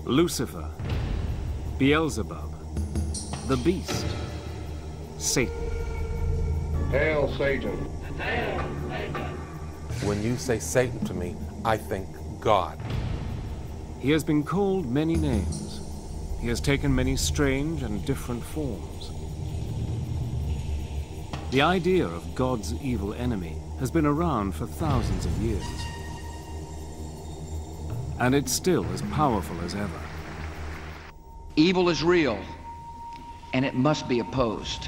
Lucifer, Beelzebub, the beast, Satan. Hail, Satan. When you say Satan to me, I think God. He has been called many names. He has taken many strange and different forms. The idea of God's evil enemy has been around for thousands of years. And it's still as powerful as ever. Evil is real, and it must be opposed.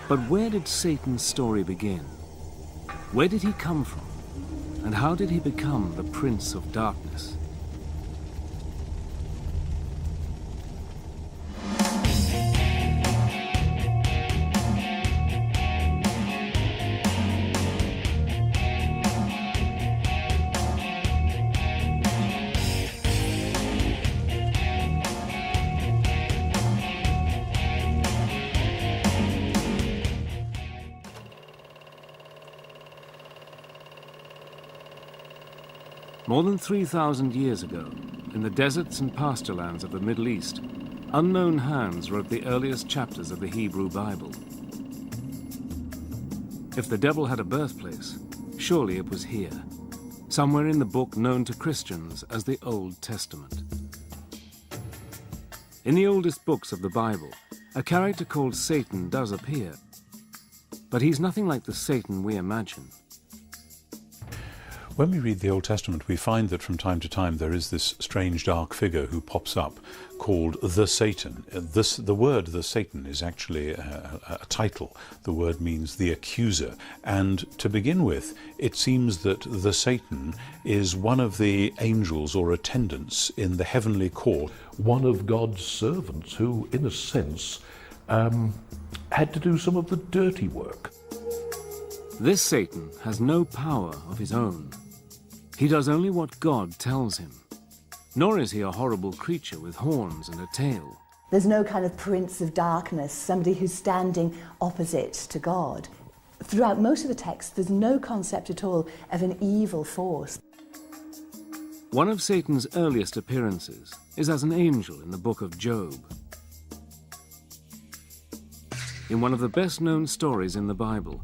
But where did Satan's story begin? Where did he come from? And how did he become the Prince of Darkness? More than 3,000 years ago, in the deserts and pasturelands of the Middle East, unknown hands wrote the earliest chapters of the Hebrew Bible. If the devil had a birthplace, surely it was here, somewhere in the book known to Christians as the Old Testament. In the oldest books of the Bible, a character called Satan does appear, but he's nothing like the Satan we imagine. When we read the Old Testament, we find that from time to time there is this strange dark figure who pops up called the Satan. The word the Satan is actually a title. The word means the accuser. And to begin with, it seems that the Satan is one of the angels or attendants in the heavenly court. One of God's servants who, in a sense, had to do some of the dirty work. This Satan has no power of his own. He does only what God tells him. Nor is he a horrible creature with horns and a tail. There's no kind of prince of darkness, somebody who's standing opposite to God. Throughout most of the text, there's no concept at all of an evil force. One of Satan's earliest appearances is as an angel in the book of Job. In one of the best-known stories in the Bible,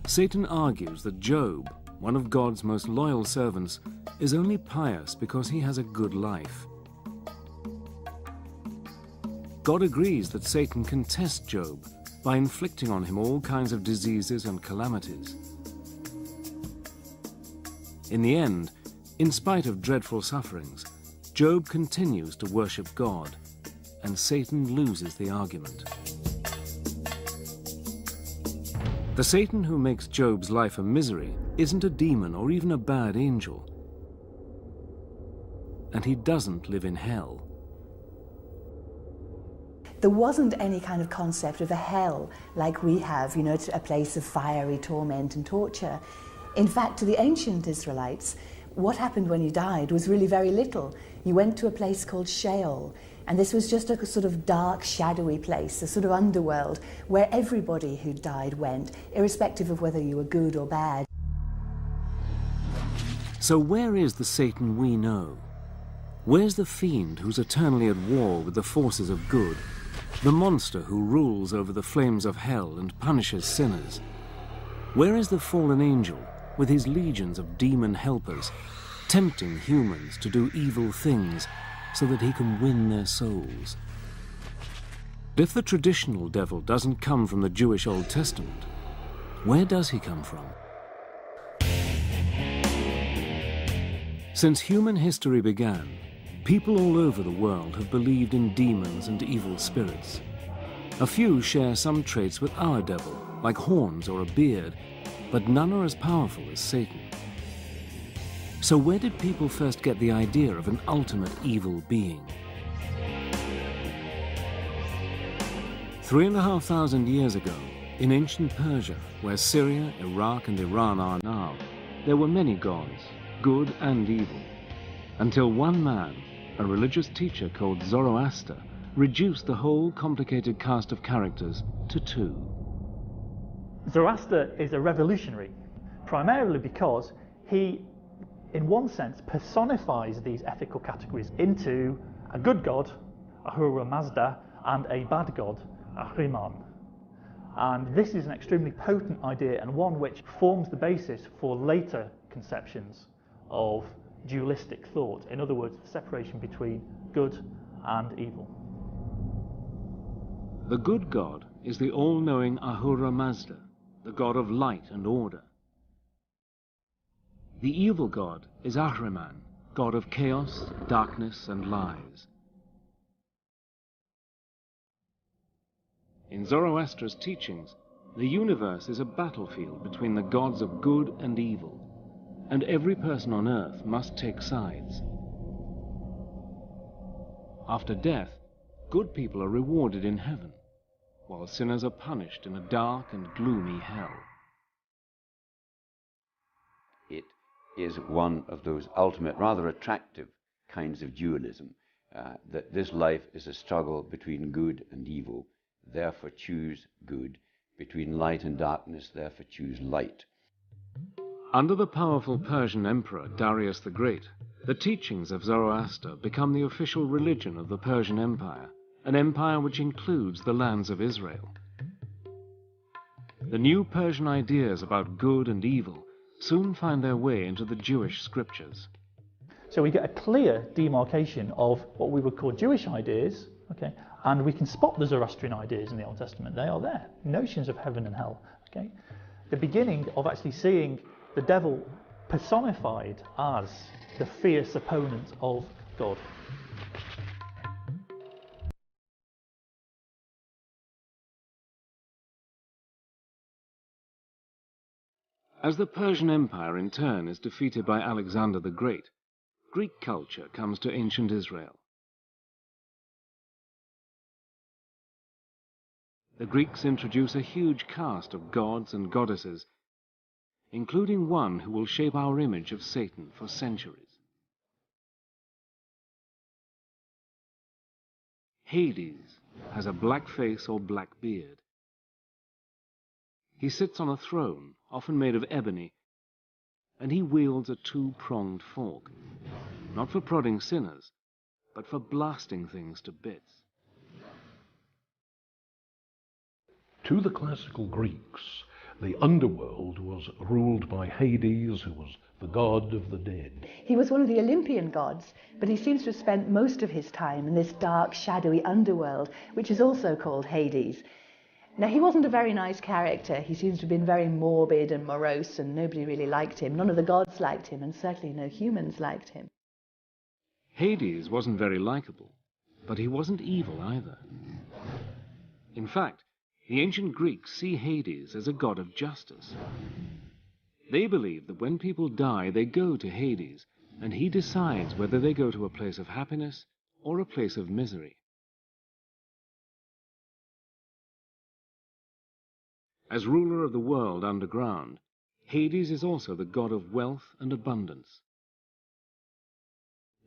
Satan argues that Job, one of God's most loyal servants, is only pious because he has a good life. God agrees that Satan can test Job by inflicting on him all kinds of diseases and calamities. In the end, in spite of dreadful sufferings, Job continues to worship God, and Satan loses the argument. The Satan who makes Job's life a misery isn't a demon or even a bad angel. And he doesn't live in hell. There wasn't any kind of concept of a hell like we have, you know, a place of fiery torment and torture. In fact, to the ancient Israelites, what happened when you died was really very little. You went to a place called Sheol, and this was just a sort of dark, shadowy place, a sort of underworld, where everybody who died went, irrespective of whether you were good or bad. So where is the Satan we know? Where's the fiend who's eternally at war with the forces of good? The monster who rules over the flames of hell and punishes sinners? Where is the fallen angel with his legions of demon helpers, tempting humans to do evil things so that he can win their souls? If the traditional devil doesn't come from the Jewish Old Testament, where does he come from? Since human history began, people all over the world have believed in demons and evil spirits. A few share some traits with our devil, like horns or a beard, but none are as powerful as Satan. So where did people first get the idea of an ultimate evil being? 3,500 years ago, in ancient Persia, where Syria, Iraq, and Iran are now, there were many gods, good and evil, until one man, a religious teacher called Zoroaster, reduced the whole complicated cast of characters to two. Zoroaster is a revolutionary, primarily because he in one sense, personifies these ethical categories into a good god, Ahura Mazda, and a bad god, Ahriman. And this is an extremely potent idea, and one which forms the basis for later conceptions of dualistic thought. In other words, the separation between good and evil. The good god is the all-knowing Ahura Mazda, the god of light and order. The evil god is Ahriman, god of chaos, darkness, and lies. In Zoroaster's teachings, the universe is a battlefield between the gods of good and evil, and every person on earth must take sides. After death, good people are rewarded in heaven, while sinners are punished in a dark and gloomy hell. It is one of those ultimate, rather attractive kinds of dualism, that this life is a struggle between good and evil, therefore choose good, between light and darkness, therefore choose light. Under the powerful Persian emperor Darius the Great, the teachings of Zoroaster become the official religion of the Persian Empire, an empire which includes the lands of Israel. The new Persian ideas about good and evil soon find their way into the Jewish scriptures. So we get a clear demarcation of what we would call Jewish ideas, okay, and we can spot the Zoroastrian ideas in the Old Testament. They are there, notions of heaven and hell. Okay, the beginning of actually seeing the devil personified as the fierce opponent of God. As the Persian Empire in turn is defeated by Alexander the Great, Greek culture comes to ancient Israel. The Greeks introduce a huge cast of gods and goddesses, including one who will shape our image of Satan for centuries. Hades has a black face or black beard. He sits on a throne, often made of ebony, and he wields a two-pronged fork, not for prodding sinners, but for blasting things to bits. To the classical Greeks, the underworld was ruled by Hades, who was the god of the dead. He was one of the Olympian gods, but he seems to have spent most of his time in this dark, shadowy underworld, which is also called Hades. Now, he wasn't a very nice character. He seems to have been very morbid and morose, and nobody really liked him. None of the gods liked him, and certainly no humans liked him. Hades wasn't very likable, but he wasn't evil either. In fact, the ancient Greeks see Hades as a god of justice. They believe that when people die, they go to Hades, and he decides whether they go to a place of happiness or a place of misery. As ruler of the world underground, Hades is also the god of wealth and abundance.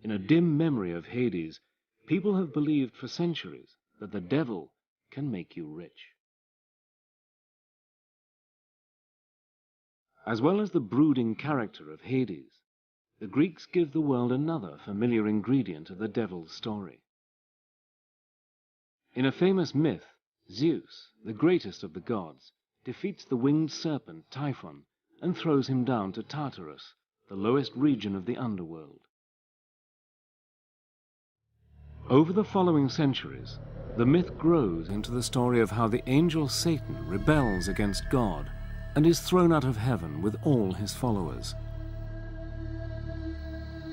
In a dim memory of Hades, people have believed for centuries that the devil can make you rich. As well as the brooding character of Hades, the Greeks give the world another familiar ingredient of the devil's story. In a famous myth, Zeus, the greatest of the gods, defeats the winged serpent Typhon and throws him down to Tartarus, the lowest region of the underworld. Over the following centuries, the myth grows into the story of how the angel Satan rebels against God and is thrown out of heaven with all his followers.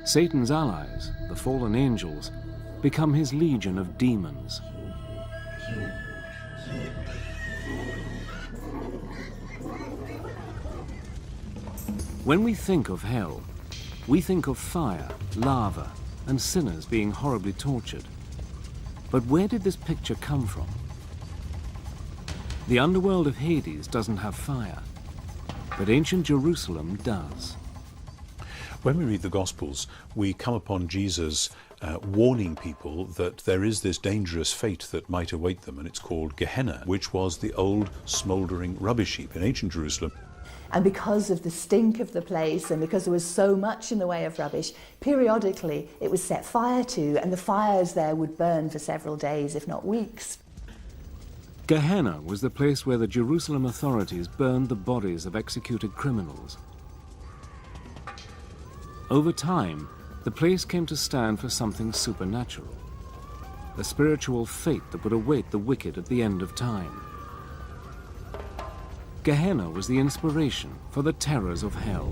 Satan's allies, the fallen angels, become his legion of demons. When we think of hell, we think of fire, lava, and sinners being horribly tortured. But where did this picture come from? The underworld of Hades doesn't have fire, but ancient Jerusalem does. When we read the Gospels, we come upon Jesus warning people that there is this dangerous fate that might await them, and it's called Gehenna, which was the old smouldering rubbish heap in ancient Jerusalem. And because of the stink of the place and because there was so much in the way of rubbish, periodically it was set fire to, and the fires there would burn for several days, if not weeks. Gehenna was the place where the Jerusalem authorities burned the bodies of executed criminals. Over time, the place came to stand for something supernatural, a spiritual fate that would await the wicked at the end of time. Gehenna was the inspiration for the terrors of hell.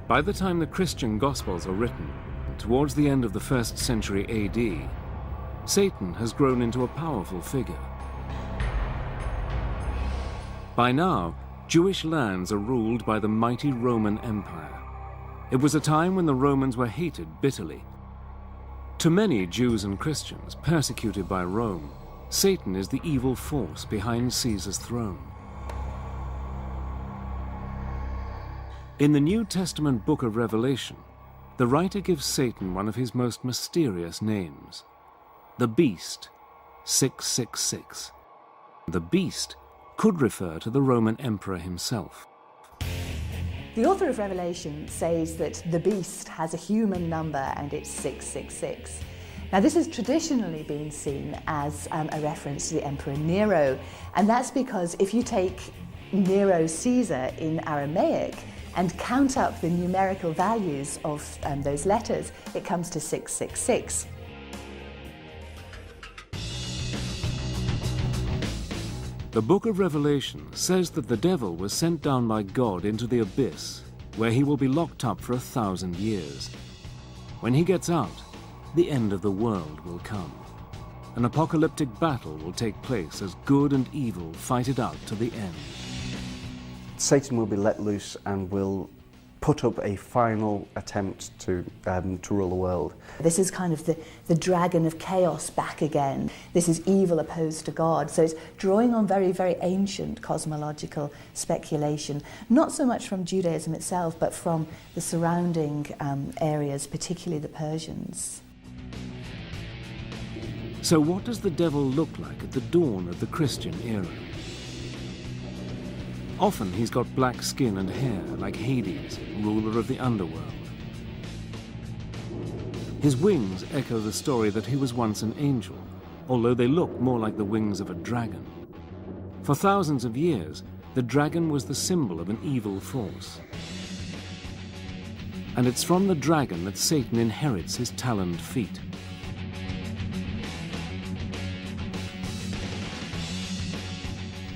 By the time the Christian Gospels are written, towards the end of the 1st century AD, Satan has grown into a powerful figure. By now, Jewish lands are ruled by the mighty Roman Empire. It was a time when the Romans were hated bitterly. To many Jews and Christians persecuted by Rome, Satan is the evil force behind Caesar's throne. In the New Testament book of Revelation, the writer gives Satan one of his most mysterious names, the Beast, 666. The Beast could refer to the Roman Emperor himself. The author of Revelation says that the beast has a human number and it's 666. Now this has traditionally been seen as a reference to the Emperor Nero, and that's because if you take Nero Caesar in Aramaic and count up the numerical values of those letters, it comes to 666. The book of Revelation says that the devil was sent down by God into the abyss, where he will be locked up for 1,000 years. When he gets out, the end of the world will come. An apocalyptic battle will take place as good and evil fight it out to the end. Satan will be let loose and will put up a final attempt to rule the world. This is kind of the dragon of chaos back again. This is evil opposed to God. So it's drawing on very, very ancient cosmological speculation, not so much from Judaism itself, but from the surrounding areas, particularly the Persians. So what does the devil look like at the dawn of the Christian era? Often he's got black skin and hair like Hades, ruler of the underworld. His wings echo the story that he was once an angel, although they look more like the wings of a dragon. For thousands of years, the dragon was the symbol of an evil force. And it's from the dragon that Satan inherits his taloned feet.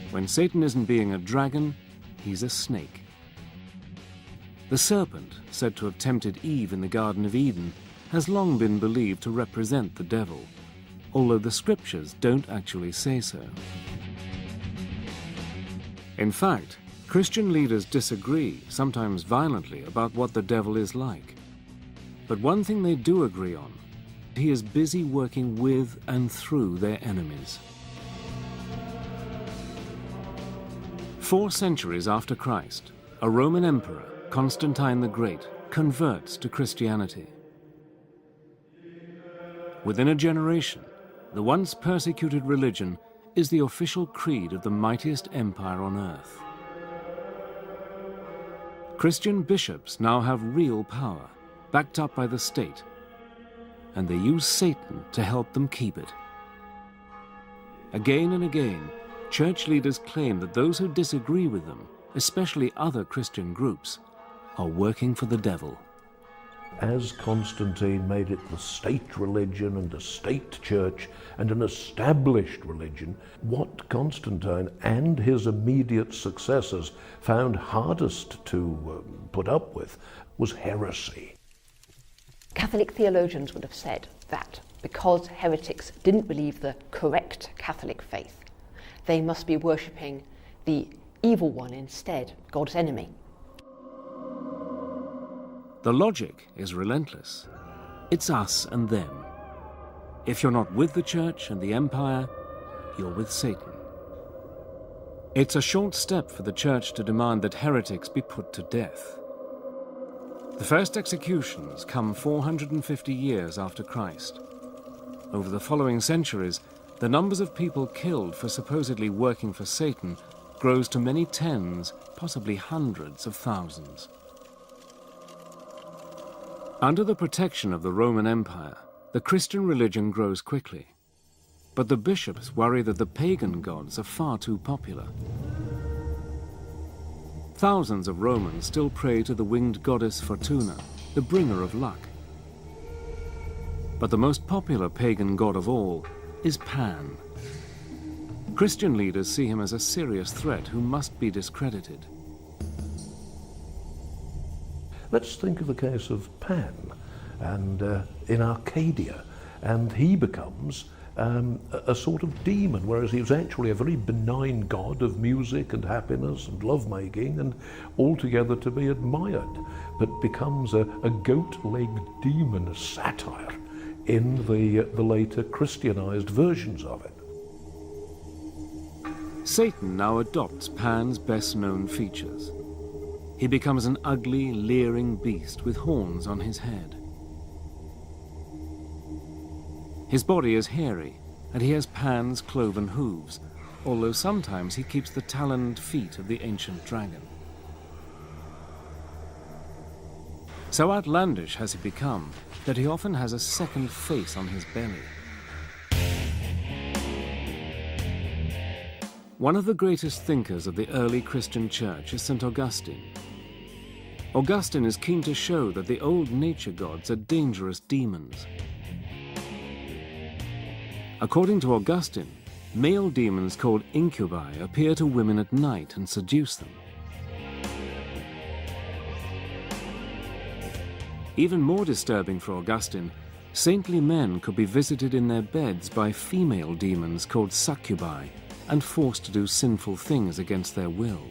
When Satan isn't being a dragon, he's a snake. The serpent, said to have tempted Eve in the Garden of Eden, has long been believed to represent the devil, although the scriptures don't actually say so. In fact, Christian leaders disagree, sometimes violently, about what the devil is like. But one thing they do agree on: he is busy working with and through their enemies. 4 centuries after Christ, a Roman emperor, Constantine the Great, converts to Christianity. Within a generation, the once persecuted religion is the official creed of the mightiest empire on earth. Christian bishops now have real power, backed up by the state, and they use Satan to help them keep it. Again and again, church leaders claim that those who disagree with them, especially other Christian groups, are working for the devil. As Constantine made it the state religion and the state church and an established religion, what Constantine and his immediate successors found hardest to put up with was heresy. Catholic theologians would have said that because heretics didn't believe the correct Catholic faith, they must be worshipping the evil one instead, God's enemy. The logic is relentless. It's us and them. If you're not with the church and the empire, you're with Satan. It's a short step for the church to demand that heretics be put to death. The first executions come 450 years after Christ, Over the following centuries, the numbers of people killed for supposedly working for Satan grows to many tens, possibly hundreds of thousands. Under the protection of the Roman Empire, the Christian religion grows quickly. But the bishops worry that the pagan gods are far too popular. Thousands of Romans still pray to the winged goddess Fortuna, the bringer of luck. But the most popular pagan god of all is Pan. Christian leaders see him as a serious threat who must be discredited. Let's think of the case of Pan and in Arcadia, and he becomes a sort of demon, whereas he was actually a very benign god of music and happiness and lovemaking and altogether to be admired, but becomes a goat-legged demon satire in the later Christianized versions of it. Satan now adopts Pan's best-known features. He becomes an ugly, leering beast with horns on his head. His body is hairy, and he has Pan's cloven hooves, although sometimes he keeps the taloned feet of the ancient dragon. So outlandish has he become that he often has a second face on his belly. One of the greatest thinkers of the early Christian church is St. Augustine. Augustine is keen to show that the old nature gods are dangerous demons. According to Augustine, male demons called incubi appear to women at night and seduce them. Even more disturbing for Augustine, saintly men could be visited in their beds by female demons called succubi and forced to do sinful things against their will.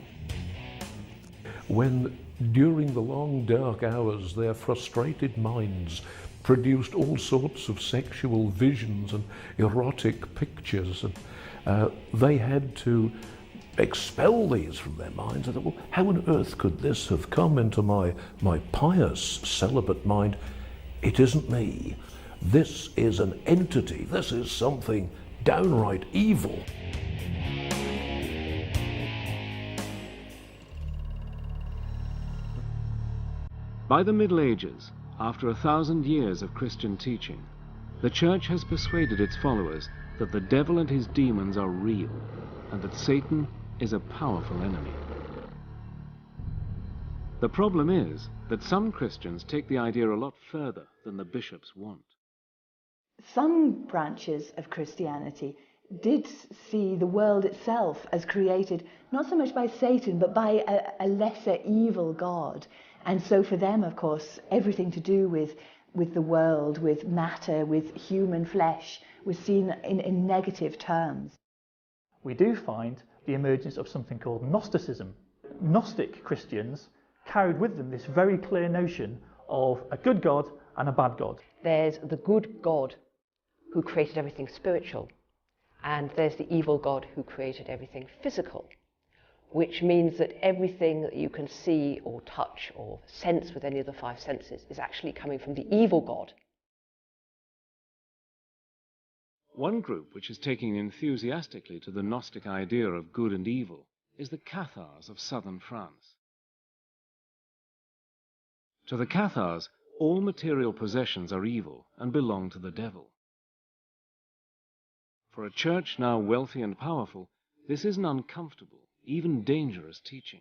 When, during the long dark hours, their frustrated minds produced all sorts of sexual visions and erotic pictures, and they had to expel these from their minds. I thought, well, how on earth could this have come into my pious, celibate mind? It isn't me. This is an entity. This is something downright evil. By the Middle Ages, after 1,000 years of Christian teaching, the Church has persuaded its followers that the devil and his demons are real, and that Satan is a powerful enemy. The problem is that some Christians take the idea a lot further than the bishops want. Some branches of Christianity did see the world itself as created not so much by Satan, but by a lesser evil god. And so for them, of course, everything to do with the world, with matter, with human flesh, was seen in negative terms. We do find the emergence of something called Gnosticism. Gnostic Christians carried with them this very clear notion of a good God and a bad God. There's the good God who created everything spiritual, and there's the evil God who created everything physical, which means that everything that you can see or touch or sense with any of the five senses is actually coming from the evil God. One group which is taking enthusiastically to the Gnostic idea of good and evil is the Cathars of southern France. To the Cathars, all material possessions are evil and belong to the devil. For a church now wealthy and powerful, this is an uncomfortable, even dangerous teaching.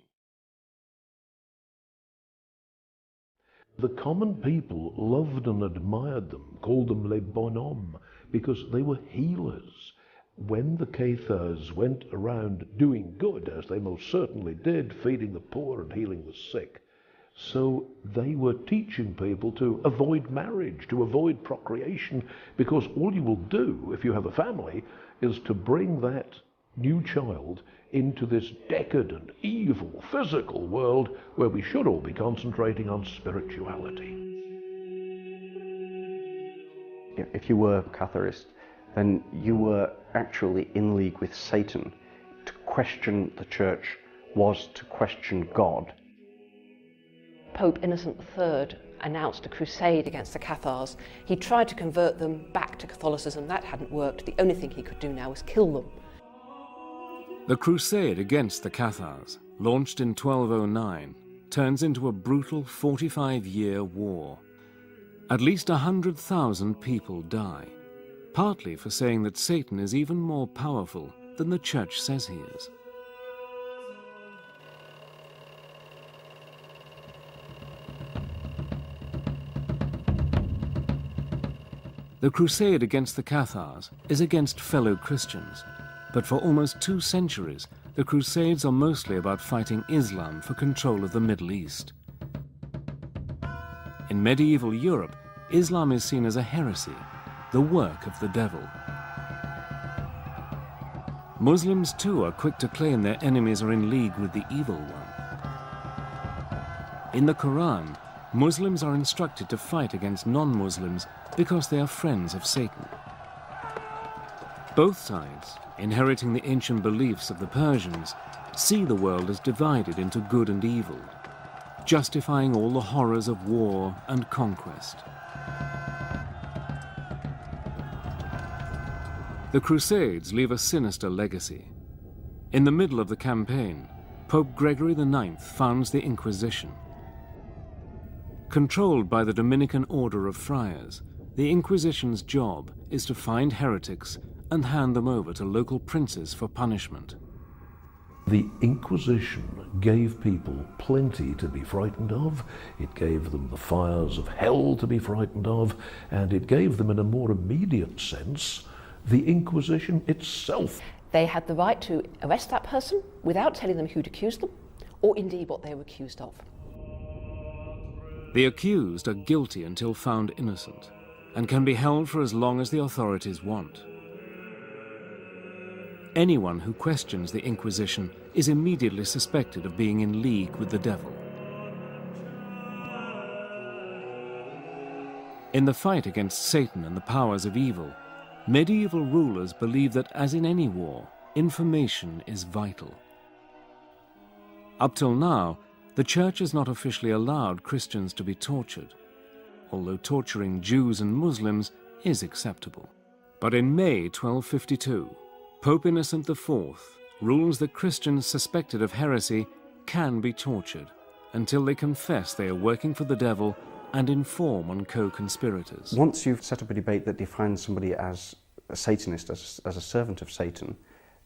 The common people loved and admired them, called them les bonhommes, because they were healers. When the Cathars went around doing good, as they most certainly did, feeding the poor and healing the sick, so they were teaching people to avoid marriage, to avoid procreation, because all you will do if you have a family is to bring that new child into this decadent, evil, physical world where we should all be concentrating on spirituality. If you were a Catharist, then you were actually in league with Satan. To question the church was to question God. Pope Innocent III announced a crusade against the Cathars. He tried to convert them back to Catholicism. That hadn't worked. The only thing he could do now was kill them. The crusade against the Cathars, launched in 1209, turns into a brutal 45-year war. At least 100,000 people die, partly for saying that Satan is even more powerful than the Church says he is. The crusade against the Cathars is against fellow Christians, but for almost 2 centuries, the Crusades are mostly about fighting Islam for control of the Middle East. In medieval Europe, Islam is seen as a heresy, the work of the devil. Muslims too are quick to claim their enemies are in league with the evil one. In the Quran, Muslims are instructed to fight against non-Muslims because they are friends of Satan. Both sides, inheriting the ancient beliefs of the Persians, see the world as divided into good and evil, justifying all the horrors of war and conquest. The Crusades leave a sinister legacy. In the middle of the campaign, Pope Gregory IX founds the Inquisition. Controlled by the Dominican Order of Friars, the Inquisition's job is to find heretics and hand them over to local princes for punishment. The Inquisition gave people plenty to be frightened of. It gave them the fires of hell to be frightened of, and it gave them, in a more immediate sense, the Inquisition itself. They had the right to arrest that person without telling them who'd accused them, or indeed what they were accused of. The accused are guilty until found innocent, and can be held for as long as the authorities want. Anyone who questions the Inquisition is immediately suspected of being in league with the devil. In the fight against Satan and the powers of evil, medieval rulers believed that, as in any war, information is vital. Up till now, the Church has not officially allowed Christians to be tortured, although torturing Jews and Muslims is acceptable. But in May 1252, Pope Innocent IV rules that Christians suspected of heresy can be tortured until they confess they are working for the devil and inform on co-conspirators. Once you've set up a debate that defines somebody as a Satanist, as a servant of Satan,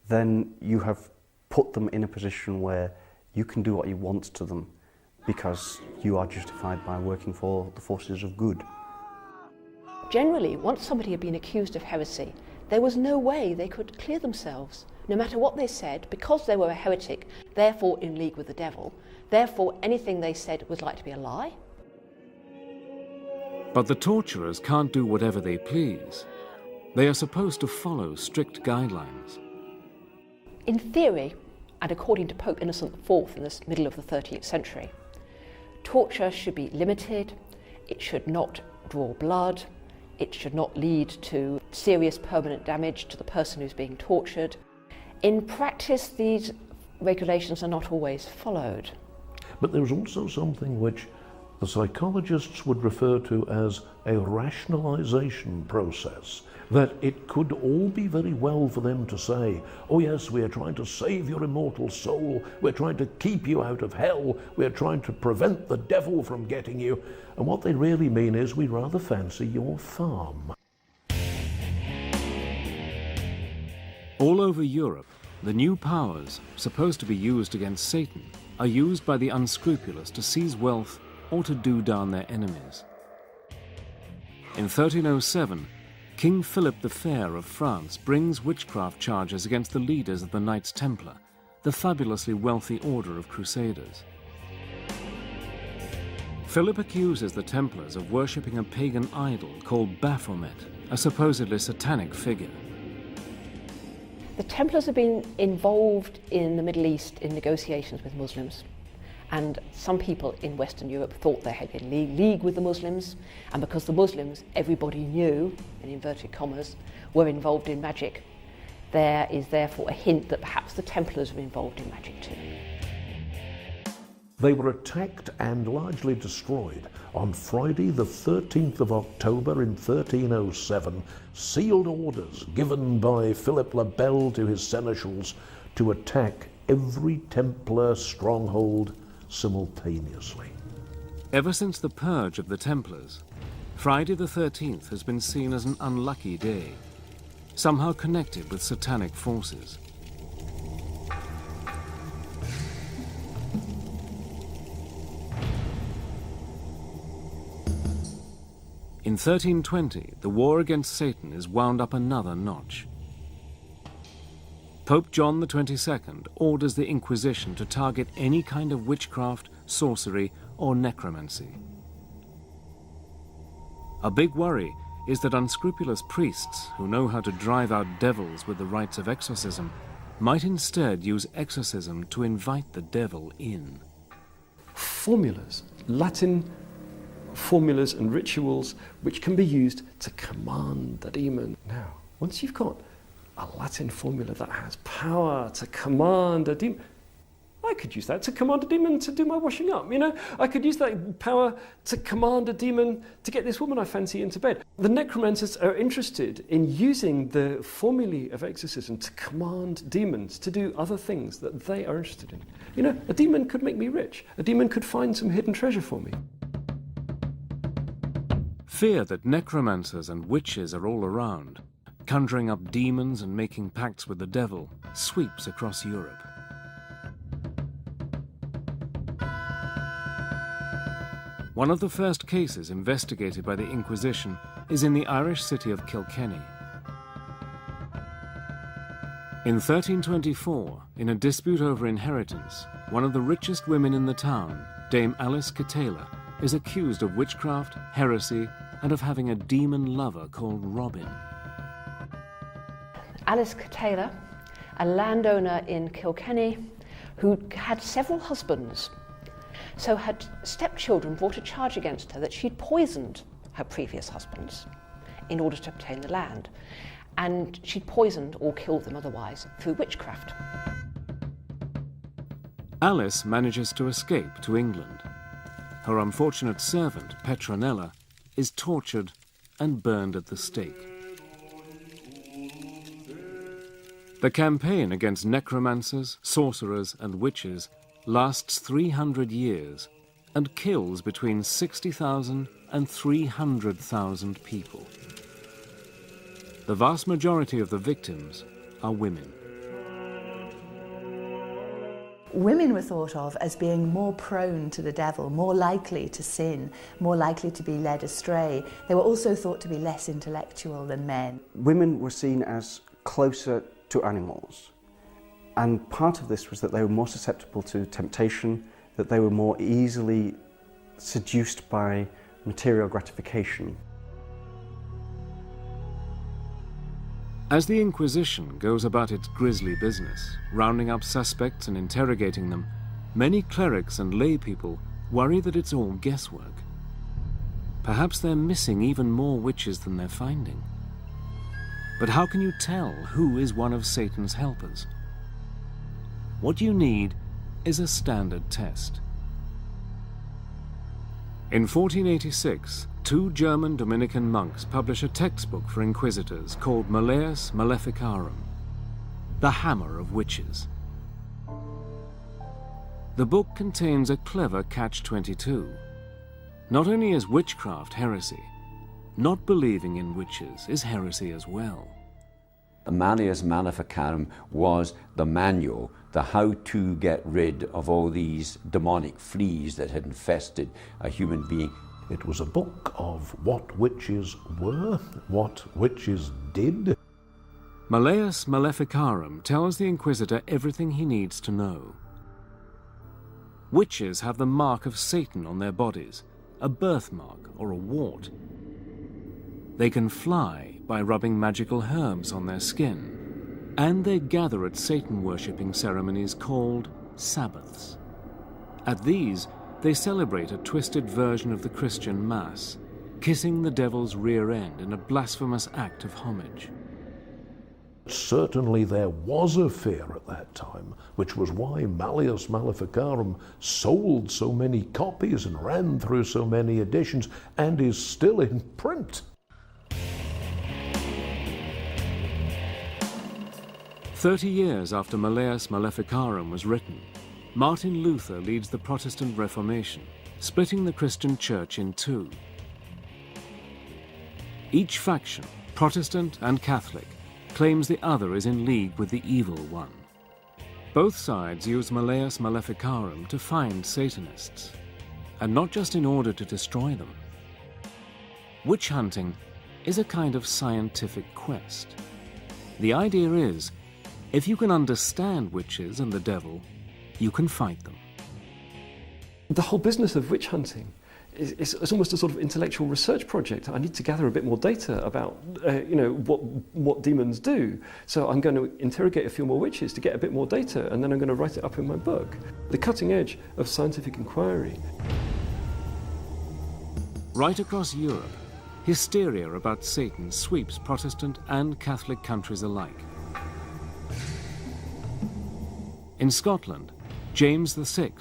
then you have put them in a position where you can do what you want to them because you are justified by working for the forces of good. Generally, once somebody had been accused of heresy, there was no way they could clear themselves. No matter what they said, because they were a heretic, therefore in league with the devil, therefore anything they said was like to be a lie. But the torturers can't do whatever they please. They are supposed to follow strict guidelines. In theory, and according to Pope Innocent IV in the middle of the 13th century, torture should be limited, it should not draw blood, it should not lead to serious permanent damage to the person who's being tortured. In practice, these regulations are not always followed. But there's also something which the psychologists would refer to as a rationalization process, that it could all be very well for them to say, oh yes, we are trying to save your immortal soul, we're trying to keep you out of hell, we're trying to prevent the devil from getting you, and what they really mean is we rather fancy your farm. All over Europe, the new powers, supposed to be used against Satan, are used by the unscrupulous to seize wealth or to do down their enemies. In 1307, King Philip the Fair of France brings witchcraft charges against the leaders of the Knights Templar, the fabulously wealthy order of crusaders. Philip accuses the Templars of worshipping a pagan idol called Baphomet, a supposedly satanic figure. The Templars have been involved in the Middle East in negotiations with Muslims. And some people in Western Europe thought they had been in league with the Muslims, and because the Muslims, everybody knew, in inverted commas, were involved in magic, there is therefore a hint that perhaps the Templars were involved in magic too. They were attacked and largely destroyed on Friday the 13th of October in 1307, sealed orders given by Philip le Bel to his seneschals to attack every Templar stronghold simultaneously. Ever since the purge of the Templars, Friday the 13th has been seen as an unlucky day, somehow connected with satanic forces. In 1320, the war against Satan is wound up another notch. Pope John XXII orders the Inquisition to target any kind of witchcraft, sorcery, or necromancy. A big worry is that unscrupulous priests who know how to drive out devils with the rites of exorcism might instead use exorcism to invite the devil in. Formulas, Latin formulas and rituals which can be used to command the demon. Now, once you've got a Latin formula that has power to command a demon, I could use that to command a demon to do my washing up, you know? I could use that power to command a demon to get this woman I fancy into bed. The necromancers are interested in using the formulae of exorcism to command demons to do other things that they are interested in. You know, a demon could make me rich. A demon could find some hidden treasure for me. Fear that necromancers and witches are all around, conjuring up demons and making pacts with the devil, sweeps across Europe. One of the first cases investigated by the Inquisition is in the Irish city of Kilkenny. In 1324, in a dispute over inheritance, one of the richest women in the town, Dame Alice Catala, is accused of witchcraft, heresy, and of having a demon lover called Robin. Alice Catala, a landowner in Kilkenny who had several husbands, so her stepchildren brought a charge against her that she'd poisoned her previous husbands in order to obtain the land, and she'd poisoned or killed them otherwise through witchcraft. Alice manages to escape to England. Her unfortunate servant, Petronella, is tortured and burned at the stake. The campaign against necromancers, sorcerers, and witches lasts 300 years and kills between 60,000 and 300,000 people. The vast majority of the victims are women. Women were thought of as being more prone to the devil, more likely to sin, more likely to be led astray. They were also thought to be less intellectual than men. Women were seen as closer to animals, and part of this was that they were more susceptible to temptation, that they were more easily seduced by material gratification. As the Inquisition goes about its grisly business, rounding up suspects and interrogating them, many clerics and lay people worry that it's all guesswork. Perhaps they're missing even more witches than they're finding. But how can you tell who is one of Satan's helpers? What you need is a standard test. In 1486, 2 German Dominican monks publish a textbook for inquisitors called Malleus Maleficarum, the Hammer of Witches. The book contains a clever catch-22. Not only is witchcraft heresy, not believing in witches is heresy as well. The Malleus Maleficarum was the manual, the how to get rid of all these demonic fleas that had infested a human being. It was a book of what witches were, what witches did. Malleus Maleficarum tells the Inquisitor everything he needs to know. Witches have the mark of Satan on their bodies, a birthmark or a wart. They can fly by rubbing magical herbs on their skin, and they gather at Satan-worshipping ceremonies called Sabbaths. At these, they celebrate a twisted version of the Christian Mass, kissing the devil's rear end in a blasphemous act of homage. Certainly there was a fear at that time, which was why Malleus Maleficarum sold so many copies and ran through so many editions and is still in print. 30 years after Malleus Maleficarum was written, Martin Luther leads the Protestant Reformation, splitting the Christian Church in two. Each faction, Protestant and Catholic, claims the other is in league with the evil one. Both sides use Malleus Maleficarum to find Satanists, and not just in order to destroy them. Witch hunting is a kind of scientific quest. The idea is, if you can understand witches and the devil, you can fight them. The whole business of witch hunting is almost a sort of intellectual research project. I need to gather a bit more data about what demons do. So I'm going to interrogate a few more witches to get a bit more data, and then I'm going to write it up in my book. The cutting edge of scientific inquiry. Right across Europe, hysteria about Satan sweeps Protestant and Catholic countries alike. In Scotland, James VI,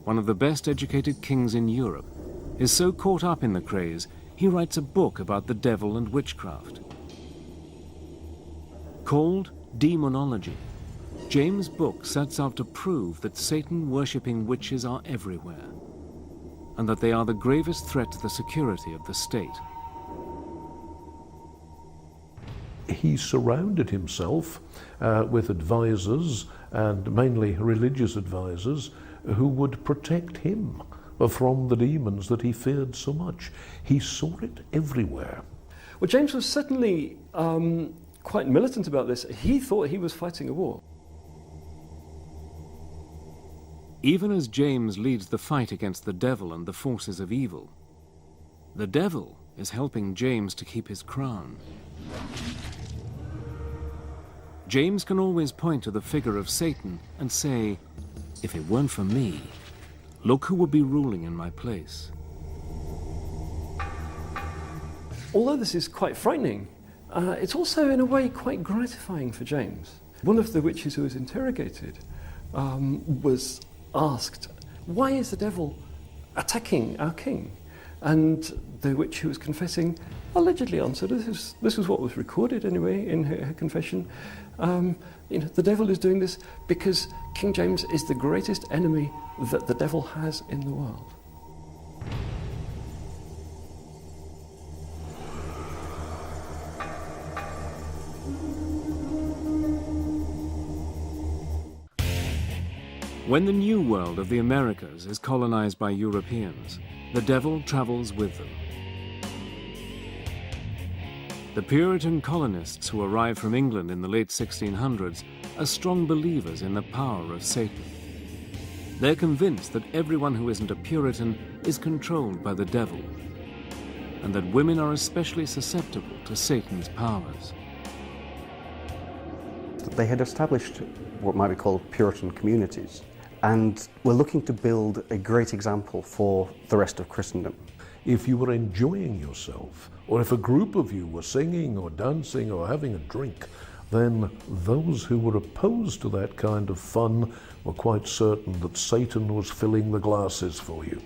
one of the best educated kings in Europe, is so caught up in the craze, he writes a book about the devil and witchcraft. Called Demonology, James' book sets out to prove that Satan-worshipping witches are everywhere, and that they are the gravest threat to the security of the state. He surrounded himself with advisors, and mainly religious advisors, who would protect him from the demons that he feared so much. He saw it everywhere. Well, James was certainly quite militant about this. He thought he was fighting a war. Even as James leads the fight against the devil and the forces of evil, the devil is helping James to keep his crown. James can always point to the figure of Satan and say, if it weren't for me, look who would be ruling in my place. Although this is quite frightening, it's also in a way quite gratifying for James. One of the witches who was interrogated was asked, why is the devil attacking our king? And the witch who was confessing allegedly answered, this was what was recorded anyway in her confession, the devil is doing this because King James is the greatest enemy that the devil has in the world. When the New World of the Americas is colonized by Europeans, the devil travels with them. The Puritan colonists who arrived from England in the late 1600s are strong believers in the power of Satan. They're convinced that everyone who isn't a Puritan is controlled by the devil, and that women are especially susceptible to Satan's powers. They had established what might be called Puritan communities, and were looking to build a great example for the rest of Christendom. If you were enjoying yourself, or if a group of you were singing or dancing or having a drink, then those who were opposed to that kind of fun were quite certain that Satan was filling the glasses for you.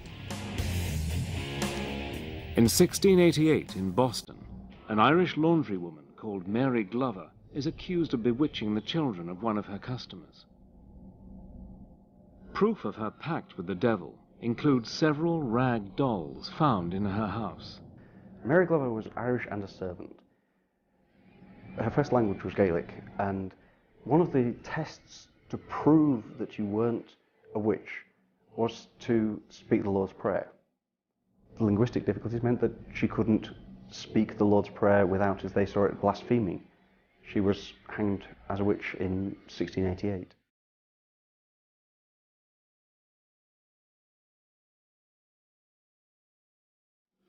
In 1688 in Boston, an Irish laundrywoman called Mary Glover is accused of bewitching the children of one of her customers. Proof of her pact with the devil includes several rag dolls found in her house. Mary Glover was Irish and a servant. Her first language was Gaelic, and one of the tests to prove that you weren't a witch was to speak the Lord's Prayer. The linguistic difficulties meant that she couldn't speak the Lord's Prayer without, as they saw it, blaspheming. She was hanged as a witch in 1688.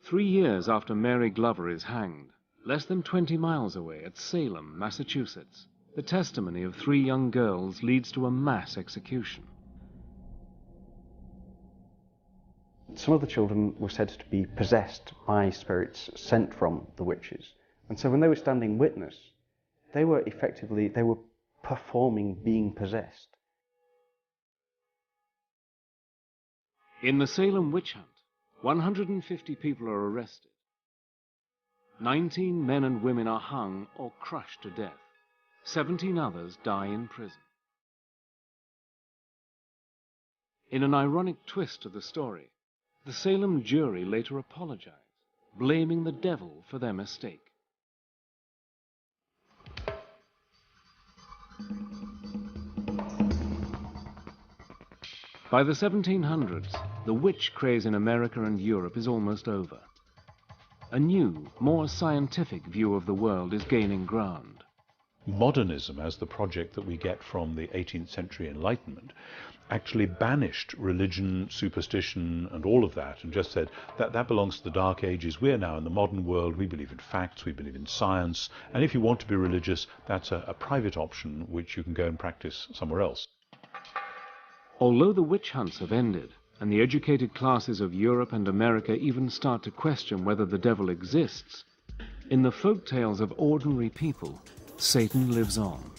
Three years after Mary Glover is hanged, less than 20 miles away at Salem, Massachusetts, the testimony of 3 young girls leads to a mass execution. Some of the children were said to be possessed by spirits sent from the witches. And so when they were standing witness, They were performing being possessed. In the Salem witch hunt, 150 people are arrested. 19 men and women are hung or crushed to death. 17 others die in prison. In an ironic twist to the story, the Salem jury later apologized, blaming the devil for their mistake. By the 1700s, the witch craze in America and Europe is almost over. A new, more scientific view of the world is gaining ground. Modernism, as the project that we get from the 18th century Enlightenment, actually banished religion, superstition, and all of that, and just said that that belongs to the Dark Ages. We're now in the modern world. We believe in facts, we believe in science, and if you want to be religious, that's a private option which you can go and practice somewhere else. Although the witch hunts have ended, and the educated classes of Europe and America even start to question whether the devil exists, in the folk tales of ordinary people, Satan lives on.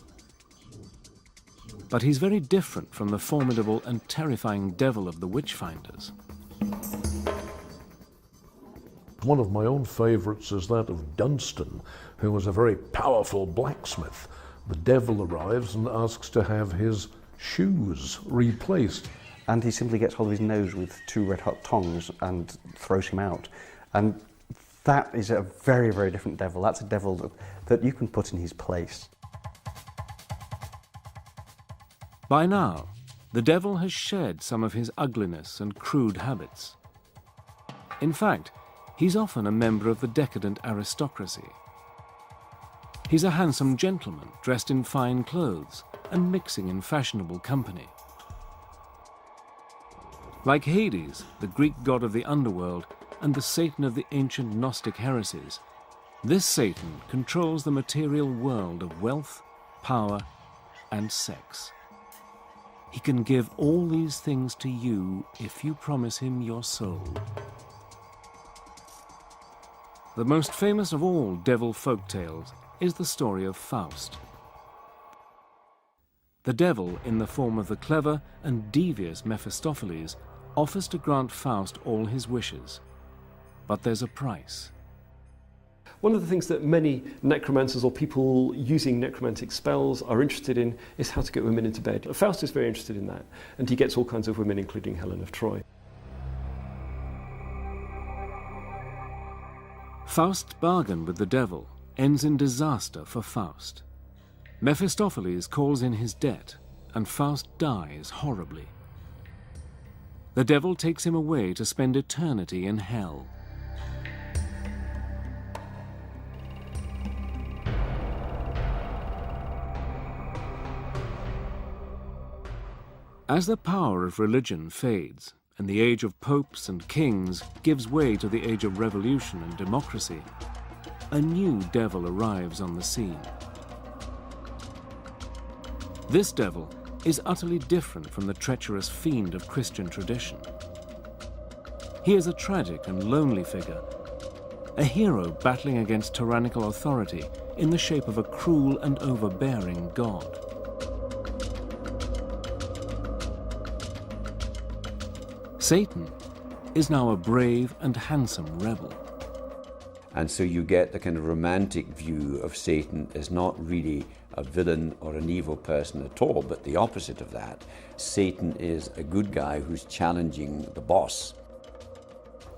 But he's very different from the formidable and terrifying devil of the witch-finders. One of my own favourites is that of Dunstan, who was a very powerful blacksmith. The devil arrives and asks to have his shoes replaced. And he simply gets hold of his nose with 2 red-hot tongs and throws him out. And that is a very, very different devil. That's a devil that you can put in his place. By now, the devil has shed some of his ugliness and crude habits. In fact, he's often a member of the decadent aristocracy. He's a handsome gentleman dressed in fine clothes and mixing in fashionable company. Like Hades, the Greek god of the underworld, and the Satan of the ancient Gnostic heresies, this Satan controls the material world of wealth, power, and sex. He can give all these things to you if you promise him your soul. The most famous of all devil folk tales is the story of Faust. The devil, in the form of the clever and devious Mephistopheles, offers to grant Faust all his wishes. But there's a price. One of the things that many necromancers or people using necromantic spells are interested in is how to get women into bed. Faust is very interested in that, and he gets all kinds of women, including Helen of Troy. Faust's bargain with the devil ends in disaster for Faust. Mephistopheles calls in his debt, and Faust dies horribly. The devil takes him away to spend eternity in hell. As the power of religion fades, and the age of popes and kings gives way to the age of revolution and democracy, a new devil arrives on the scene. This devil is utterly different from the treacherous fiend of Christian tradition. He is a tragic and lonely figure, a hero battling against tyrannical authority in the shape of a cruel and overbearing god. Satan is now a brave and handsome rebel. And so you get the kind of romantic view of Satan as not really a villain or an evil person at all, but the opposite of that. Satan is a good guy who's challenging the boss.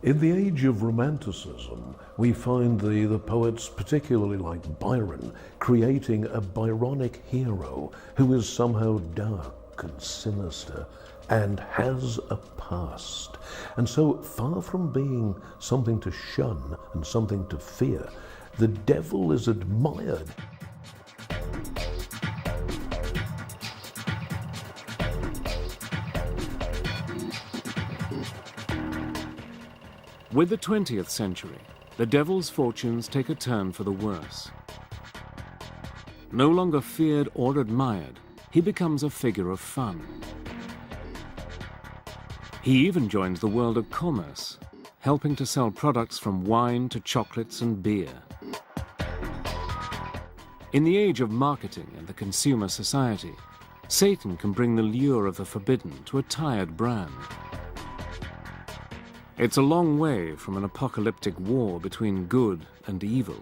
In the age of Romanticism, we find the poets, particularly like Byron, creating a Byronic hero who is somehow dark and sinister and has a past. And so, far from being something to shun and something to fear, the devil is admired. With the 20th century, the devil's fortunes take a turn for the worse. No longer feared or admired, he becomes a figure of fun. He even joins the world of commerce, helping to sell products from wine to chocolates and beer. In the age of marketing and the consumer society, Satan can bring the lure of the forbidden to a tired brand. It's a long way from an apocalyptic war between good and evil.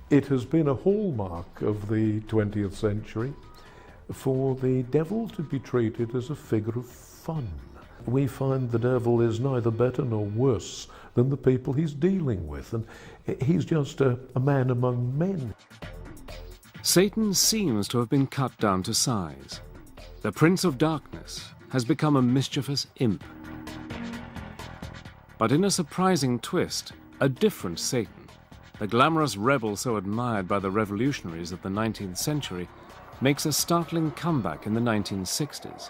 It has been a hallmark of the 20th century for the devil to be treated as a figure of fun. We find the devil is neither better nor worse than the people he's dealing with, and he's just a man among men. Satan seems to have been cut down to size. The Prince of Darkness has become a mischievous imp. But in a surprising twist, a different Satan, the glamorous rebel so admired by the revolutionaries of the 19th century, makes a startling comeback in the 1960s.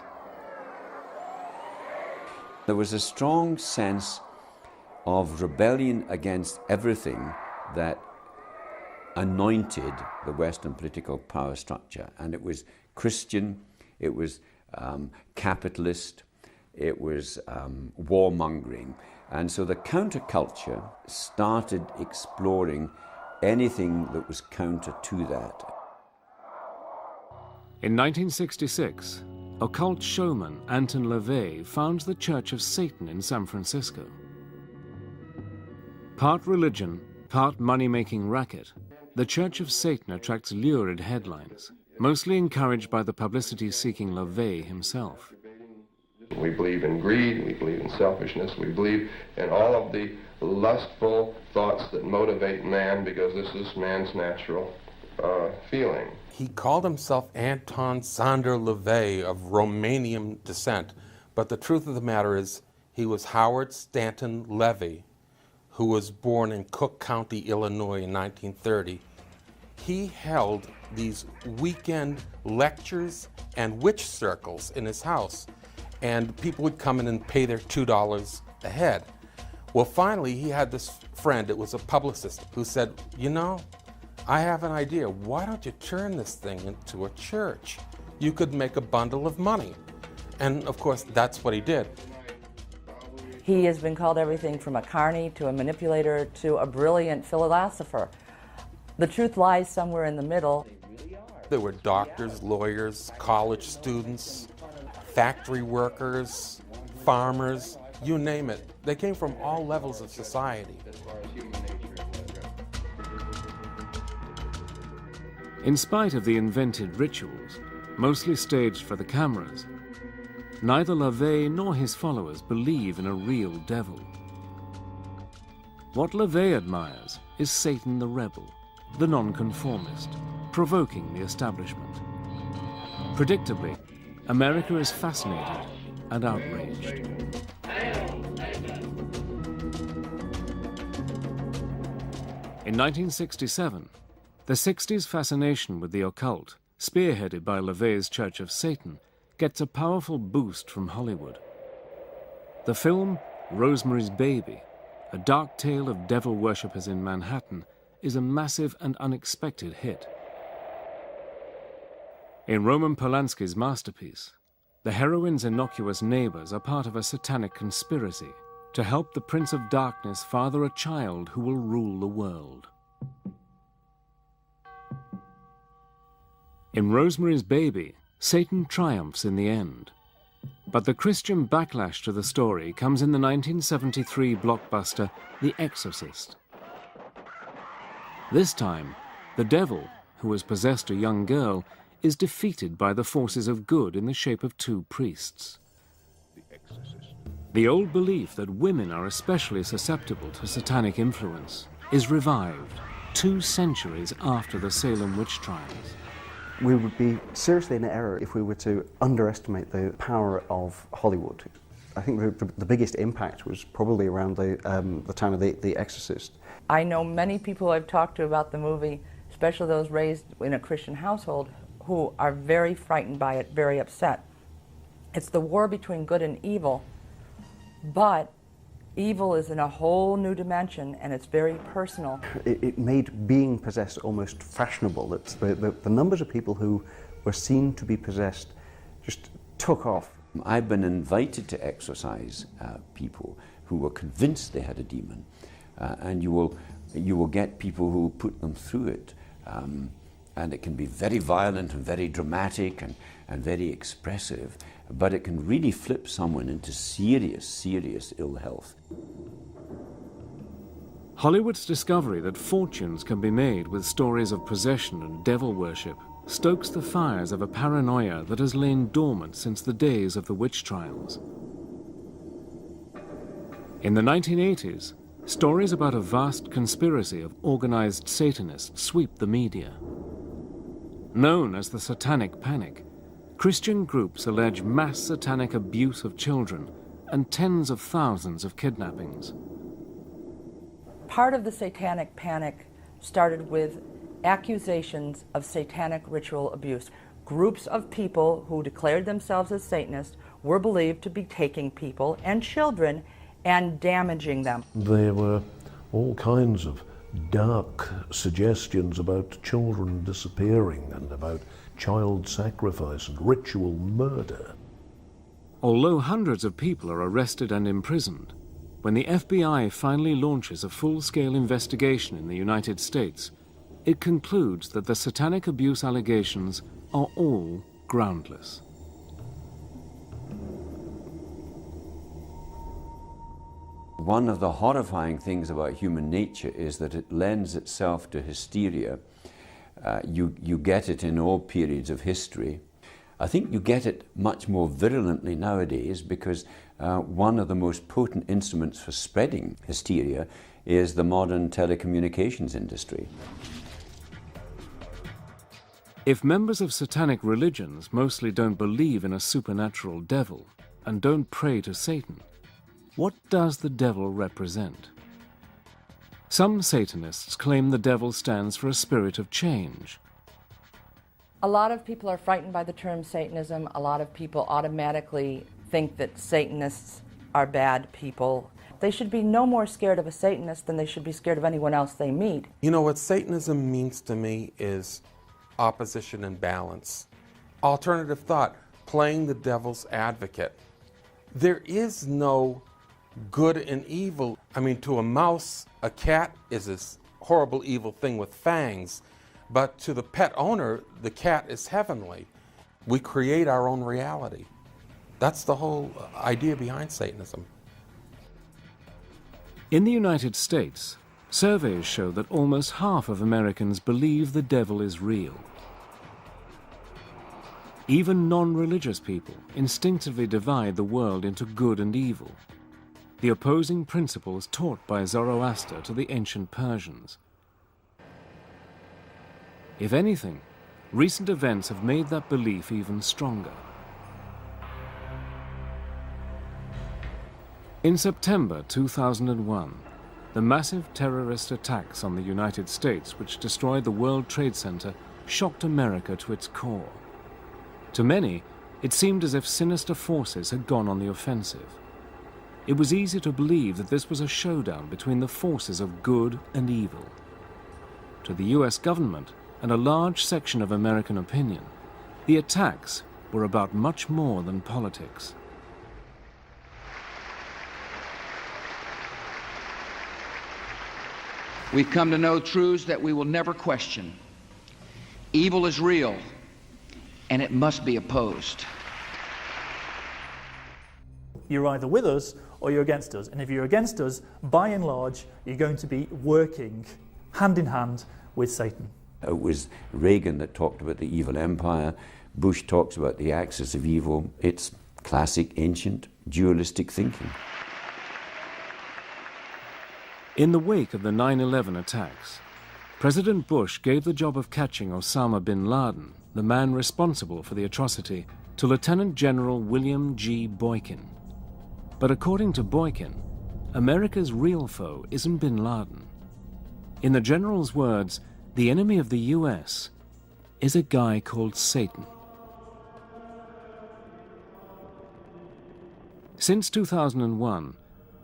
There was a strong sense of rebellion against everything that anointed the Western political power structure. And it was Christian, it was capitalist, it was warmongering. And so the counterculture started exploring anything that was counter to that. In 1966, occult showman Anton LaVey founds the Church of Satan in San Francisco. Part religion, part money-making racket, the Church of Satan attracts lurid headlines, mostly encouraged by the publicity-seeking LaVey himself. We believe in greed, we believe in selfishness, we believe in all of the lustful thoughts that motivate man, because this is man's natural feeling. He called himself Anton Sander LaVey of Romanian descent, but the truth of the matter is he was Howard Stanton Levy, who was born in Cook County, Illinois in 1930. He held these weekend lectures and witch circles in his house, and people would come in and pay their $2 a head. Well, finally, he had this friend, it was a publicist, who said, you know, I have an idea. Why don't you turn this thing into a church? You could make a bundle of money. And of course, that's what he did. He has been called everything from a carny to a manipulator to a brilliant philosopher. The truth lies somewhere in the middle. There were doctors, lawyers, college students, factory workers, farmers, you name it. They came from all levels of society. In spite of the invented rituals, mostly staged for the cameras, neither LaVey nor his followers believe in a real devil. What LaVey admires is Satan the rebel, the nonconformist, provoking the establishment. Predictably, America is fascinated and outraged. In 1967, the 60s fascination with the occult, spearheaded by LaVey's Church of Satan, gets a powerful boost from Hollywood. The film Rosemary's Baby, a dark tale of devil worshippers in Manhattan, is a massive and unexpected hit. In Roman Polanski's masterpiece, the heroine's innocuous neighbors are part of a satanic conspiracy to help the Prince of Darkness father a child who will rule the world. In Rosemary's Baby, Satan triumphs in the end. But the Christian backlash to the story comes in the 1973 blockbuster The Exorcist. This time, the devil, who has possessed a young girl, is defeated by the forces of good in the shape of two priests. The old belief that women are especially susceptible to satanic influence is revived 2 centuries after the Salem witch trials. We would be seriously in error if we were to underestimate the power of Hollywood. I think the biggest impact was probably around the time of The Exorcist. I know many people I've talked to about the movie, especially those raised in a Christian household, who are very frightened by it, very upset. It's the war between good and evil, but evil is in a whole new dimension, and it's very personal. It made being possessed almost fashionable. The numbers of people who were seen to be possessed just took off. I've been invited to exorcise people who were convinced they had a demon, and you will get people who put them through it. and it can be very violent and very dramatic and very expressive, but it can really flip someone into serious, serious ill health. Hollywood's discovery that fortunes can be made with stories of possession and devil worship stokes the fires of a paranoia that has lain dormant since the days of the witch trials. In the 1980s, stories about a vast conspiracy of organized Satanists sweep the media. Known as the Satanic Panic, Christian groups allege mass satanic abuse of children and tens of thousands of kidnappings. Part of the Satanic Panic started with accusations of satanic ritual abuse. Groups of people who declared themselves as Satanists were believed to be taking people and children and damaging them. There were all kinds of dark suggestions about children disappearing and about child sacrifice and ritual murder. Although hundreds of people are arrested and imprisoned, when the FBI finally launches a full-scale investigation in the United States, it concludes that the satanic abuse allegations are all groundless. One of the horrifying things about human nature is that it lends itself to hysteria. You get it in all periods of history. I think you get it much more virulently nowadays because one of the most potent instruments for spreading hysteria is the modern telecommunications industry. If members of satanic religions mostly don't believe in a supernatural devil and don't pray to Satan, what does the devil represent? Some Satanists claim the devil stands for a spirit of change. A lot of people are frightened by the term Satanism. A lot of people automatically think that Satanists are bad people. They should be no more scared of a Satanist than they should be scared of anyone else they meet. You know, what Satanism means to me is opposition and balance. Alternative thought, playing the devil's advocate. There is no good and evil. I mean, to a mouse, a cat is this horrible evil thing with fangs, but to the pet owner, the cat is heavenly. We create our own reality. That's the whole idea behind Satanism. In the United States, surveys show that almost half of Americans believe the devil is real. Even non-religious people instinctively divide the world into good and evil, the opposing principles taught by Zoroaster to the ancient Persians. If anything, recent events have made that belief even stronger. In September 2001, the massive terrorist attacks on the United States which destroyed the World Trade Center shocked America to its core. To many, it seemed as if sinister forces had gone on the offensive. It was easy to believe that this was a showdown between the forces of good and evil. To the US government and a large section of American opinion, the attacks were about much more than politics. We've come to know truths that we will never question. Evil is real, and it must be opposed. You're either with us or you're against us. And if you're against us, by and large, you're going to be working hand in hand with Satan. It was Reagan that talked about the evil empire. Bush talks about the axis of evil. It's classic, ancient, dualistic thinking. In the wake of the 9/11 attacks, President Bush gave the job of catching Osama bin Laden, the man responsible for the atrocity, to Lieutenant General William G. Boykin. But according to Boykin, America's real foe isn't bin Laden. In the general's words, the enemy of the US is a guy called Satan. Since 2001,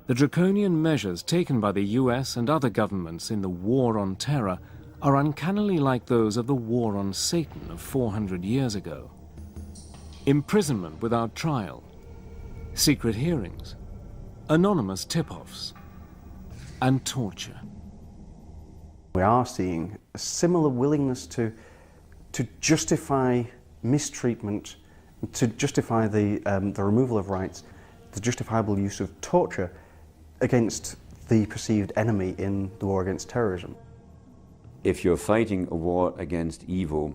the draconian measures taken by the US and other governments in the war on terror are uncannily like those of the war on Satan of 400 years ago. Imprisonment without trial, secret hearings, anonymous tip-offs, and torture. We are seeing a similar willingness to to justify mistreatment, to justify the removal of rights, the justifiable use of torture against the perceived enemy in the war against terrorism. If you're fighting a war against evil,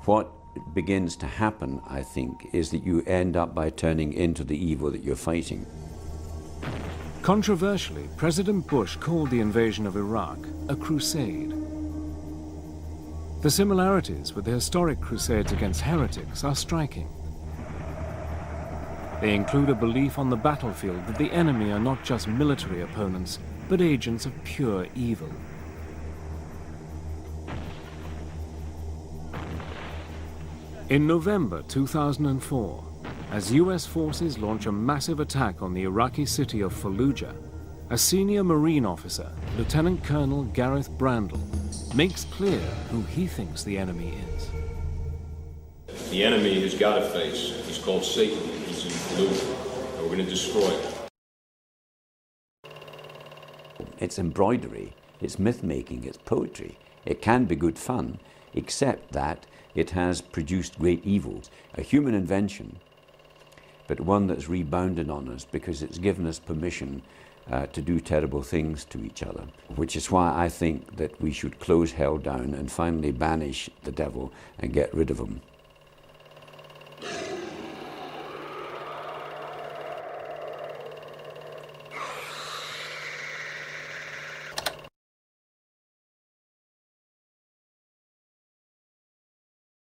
what begins to happen, I think, is that you end up by turning into the evil that you're fighting. Controversially, President Bush called the invasion of Iraq a crusade. The similarities with the historic crusades against heretics are striking. They include a belief on the battlefield that the enemy are not just military opponents, but agents of pure evil. In November 2004, as US forces launch a massive attack on the Iraqi city of Fallujah, a senior Marine officer, Lieutenant Colonel Gareth Brandle, makes clear who he thinks the enemy is. The enemy has got a face. He's called Satan. He's in Fallujah, and we're going to destroy it. It's embroidery, it's myth-making, it's poetry. It can be good fun, except that it has produced great evils. A human invention, but one that's rebounded on us because it's given us permission to do terrible things to each other, which is why I think that we should close hell down and finally banish the devil and get rid of him.